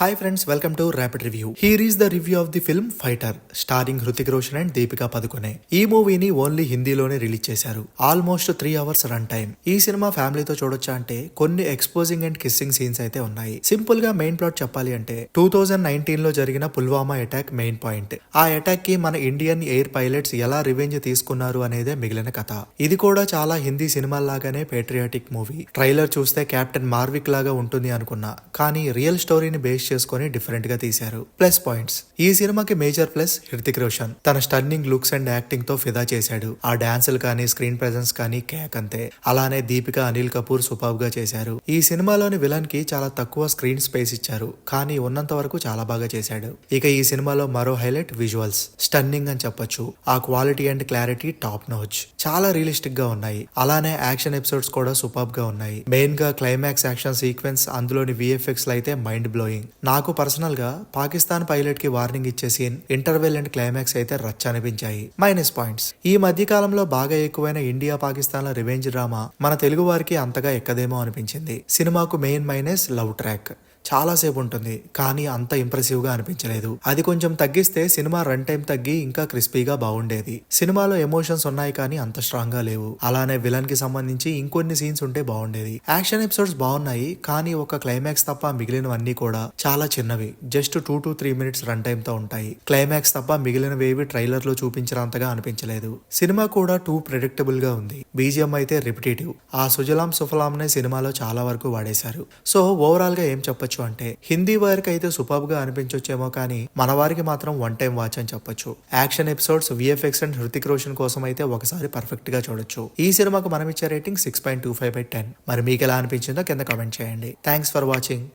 Hi friends, welcome to Rapid Review. Here is the review of the film Fighter, starring Hrithik Roshan and Deepika Padukone. ఈ మూవీని only హిందీలోనే release చేశారు. Almost 3 hours run time. ఈ cinema ఫ్యామిలీతో చూడొచ్చా అంటే కొన్ని exposing and kissing scenes అయితే ఉన్నాయి. సింపుల్ గా మెయిన్ ప్లాట్ చెప్పాలి అంటే 2019 లో జరిగిన పుల్వామా అటాక్ మెయిన్ పాయింట్. ఆ అటాక్ కి మన ఇండియన్ ఎయిర్ పైలట్స్ ఎలా రివెంజ్ తీసుకున్నారు అనేదే మిగిలిన కథ. ఇది కూడా చాలా హిందీ సినిమాల్లాగానే పేట్రియాటిక్ మూవీ. ట్రైలర్ చూస్తే కెప్టెన్ మార్విక్ లాగా ఉంటుంది అనుకున్నా, కానీ రియల్ స్టోరీని బేస్ చేసుకొని డిఫరెంట్ గా తీశారు. ప్లస్ పాయింట్స్, ఈ సినిమాకి మేజర్ ప్లస్ హృతిక్ రోషన్ తన స్టన్నింగ్ లుక్స్ అండ్ యాక్టింగ్ తో ఫిదా చేశాడు. ఆ డాన్సులు కానీ స్క్రీన్ ప్రెజెన్స్ కానీ కేక్ అంతే. అలానే దీపిక అనిల్ కపూర్ సూపర్ గా చేశారు. ఈ సినిమాలోని విలన్ కి చాలా తక్కువ స్క్రీన్ స్పేస్ ఇచ్చారు, కానీ ఉన్నంత వరకు చాలా బాగా చేశాడు. ఇక ఈ సినిమాలో మరో హైలైట్ విజువల్స్ స్టన్నింగ్ అని చెప్పొచ్చు. ఆ quality and clarity top notch, చాలా రియలిస్టిక్ గా ఉన్నాయి. అలానే యాక్షన్ ఎపిసోడ్స్ కూడా సూపర్ గా ఉన్నాయి. మెయిన్ గా క్లైమాక్స్ యాక్షన్ సీక్వెన్స్, అందులోని విఎఫ్ఎక్స్ అయితే మైండ్ బ్లోయింగ్. నాకు పర్సనల్ గా పాకిస్తాన్ పైలట్ కి వార్నింగ్ ఇచ్చే సీన్, ఇంటర్వెల్ అండ్ క్లైమాక్స్ అయితే రచ్చ అనిపించాయి. మైనస్ పాయింట్స్, ఈ మధ్య కాలంలో బాగా ఎక్కువైన ఇండియా పాకిస్తాన్ రివెంజ్ డ్రామా మన తెలుగు వారికి అంతగా ఎక్కదేమో అనిపించింది. సినిమాకు మెయిన్ మైనస్ లవ్ ట్రాక్ చాలా సేపు ఉంటుంది, కానీ అంత ఇంప్రెసివ్ గా అనిపించలేదు. అది కొంచెం తగ్గిస్తే సినిమా రన్ టైం తగ్గి ఇంకా క్రిస్పీగా బాగుండేది. సినిమాలో ఎమోషన్స్ ఉన్నాయి కానీ అంత స్ట్రాంగ్ గా లేవు. అలానే విలన్ కి సంబంధించి ఇంకొన్ని సీన్స్ ఉంటే బాగుండేది. యాక్షన్ ఎపిసోడ్స్ బాగున్నాయి, కానీ ఒక క్లైమాక్స్ తప్ప మిగిలినవన్నీ కూడా చాలా చిన్నవి. Just 2 to 3 minutes run time తో ఉంటాయి. క్లైమాక్స్ తప్ప మిగిలినవేవి ట్రైలర్ లో చూపించినంతగా అనిపించలేదు. సినిమా కూడా టూ ప్రెడిక్టబుల్ గా ఉంది. బీజిఎం అయితే రిపిటేటివ్. ఆ సుజలాం సుఫలాం నే సినిమాలో చాలా వరకు వాడేశారు. సో ఓవరాల్ గా ఏం చెప్పొచ్చు అంటే, హిందీ వారికి అయితే సూపర్ గా అనిపించొచ్చేమో, కానీ మన వారికి మాత్రం వన్ టైం వాచ్ అని చెప్పొచ్చు. Action episodes, VFX and Hrithik Roshan కోసం అయితే ఒకసారి పర్ఫెక్ట్ గా చూడొచ్చు. ఈ సినిమాకు మనం ఇచ్చే రేటింగ్ 6.25/10. మరి మీకు ఎలా అనిపించిందో కింద కామెంట్ చేయండి. Thanks for watching.